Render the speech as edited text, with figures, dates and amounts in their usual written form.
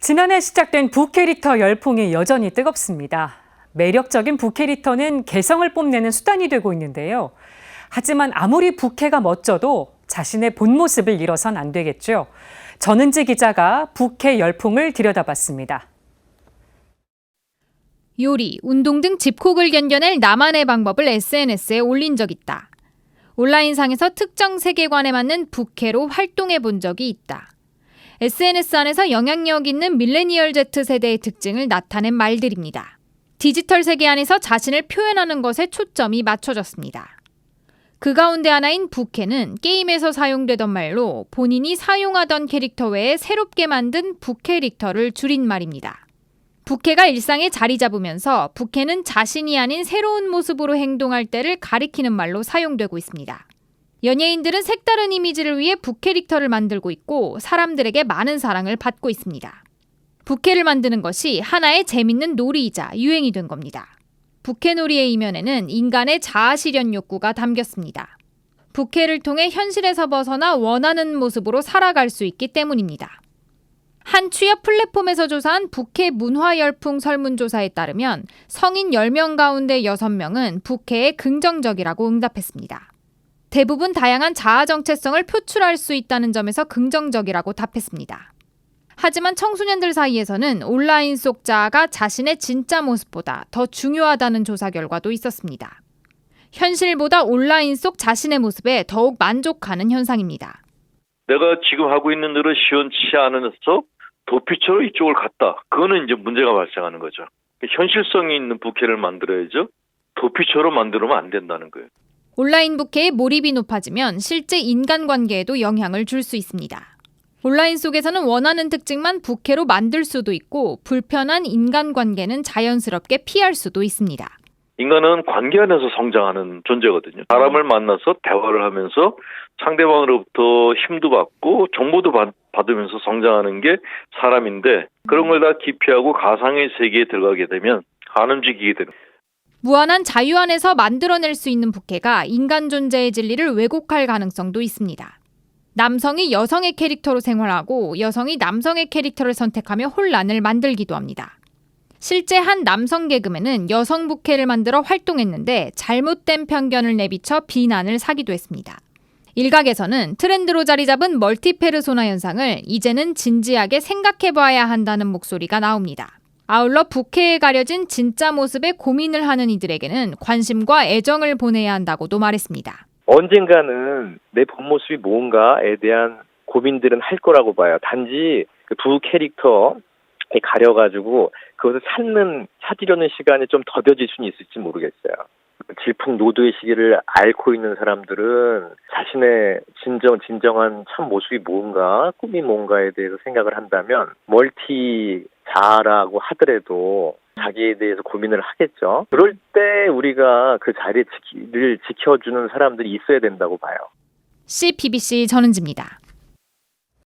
지난해 시작된 북캐릭터 열풍이 여전히 뜨겁습니다. 매력적인 북캐릭터는 개성을 뽐내는 수단이 되고 있는데요. 하지만 아무리 북캐가 멋져도 자신의 본 모습을 잃어선 안 되겠죠. 전은지 기자가 북캐 열풍을 들여다봤습니다. 요리, 운동 등 집콕을 견뎌낼 나만의 방법을 SNS에 올린 적 있다. 온라인상에서 특정 세계관에 맞는 북캐로 활동해 본 적이 있다. SNS 안에서 영향력 있는 밀레니얼 Z세대의 특징을 나타낸 말들입니다. 디지털 세계 안에서 자신을 표현하는 것에 초점이 맞춰졌습니다. 그 가운데 하나인 북캐는 게임에서 사용되던 말로 본인이 사용하던 캐릭터 외에 새롭게 만든 북캐릭터를 줄인 말입니다. 북캐가 일상에 자리 잡으면서 북캐는 자신이 아닌 새로운 모습으로 행동할 때를 가리키는 말로 사용되고 있습니다. 연예인들은 색다른 이미지를 위해 북캐릭터를 만들고 있고 사람들에게 많은 사랑을 받고 있습니다. 북캐를 만드는 것이 하나의 재밌는 놀이이자 유행이 된 겁니다. 북캐놀이의 이면에는 인간의 자아실현 욕구가 담겼습니다. 북캐를 통해 현실에서 벗어나 원하는 모습으로 살아갈 수 있기 때문입니다. 한 취업 플랫폼에서 조사한 북캐 문화 열풍 설문조사에 따르면 성인 10명 가운데 6명은 북캐에 긍정적이라고 응답했습니다. 대부분 다양한 자아 정체성을 표출할 수 있다는 점에서 긍정적이라고 답했습니다. 하지만 청소년들 사이에서는 온라인 속 자아가 자신의 진짜 모습보다 더 중요하다는 조사 결과도 있었습니다. 현실보다 온라인 속 자신의 모습에 더욱 만족하는 현상입니다. 내가 지금 하고 있는 일을 시원치 않아서 도피처로 이쪽을 갔다. 그거는 이제 문제가 발생하는 거죠. 현실성이 있는 북캐를 만들어야죠. 도피처로 만들면 안 된다는 거예요. 온라인 북캐의 몰입이 높아지면 실제 인간관계에도 영향을 줄 수 있습니다. 온라인 속에서는 원하는 특징만 북캐로 만들 수도 있고 불편한 인간관계는 자연스럽게 피할 수도 있습니다. 인간은 관계 안에서 성장하는 존재거든요. 사람을 만나서 대화를 하면서 상대방으로부터 힘도 받고 정보도 받으면서 성장하는 게 사람인데 그런 걸 다 기피하고 가상의 세계에 들어가게 되면 안 움직이게 되는 거예요. 무한한 자유 안에서 만들어낼 수 있는 북캐가 인간 존재의 진리를 왜곡할 가능성도 있습니다. 남성이 여성의 캐릭터로 생활하고 여성이 남성의 캐릭터를 선택하며 혼란을 만들기도 합니다. 실제 한 남성 개그맨은 여성 북캐를 만들어 활동했는데 잘못된 편견을 내비쳐 비난을 사기도 했습니다. 일각에서는 트렌드로 자리 잡은 멀티페르소나 현상을 이제는 진지하게 생각해봐야 한다는 목소리가 나옵니다. 아울러 북캐에 가려진 진짜 모습에 고민을 하는 이들에게는 관심과 애정을 보내야 한다고도 말했습니다. 언젠가는 내 본 모습이 뭔가에 대한 고민들은 할 거라고 봐요. 단지 그 두 캐릭터에 가려가지고 그것을 찾으려는 시간이 좀 더뎌질 수는 있을지 모르겠어요. 질풍노도의 시기를 앓고 있는 사람들은 자신의 진정한 참 모습이 뭔가, 꿈이 뭔가에 대해서 생각을 한다면 멀티 자아라고 하더라도 자기에 대해서 고민을 하겠죠. 그럴 때 우리가 그 자리를 지켜주는 사람들이 있어야 된다고 봐요. CBBC 전은지입니다.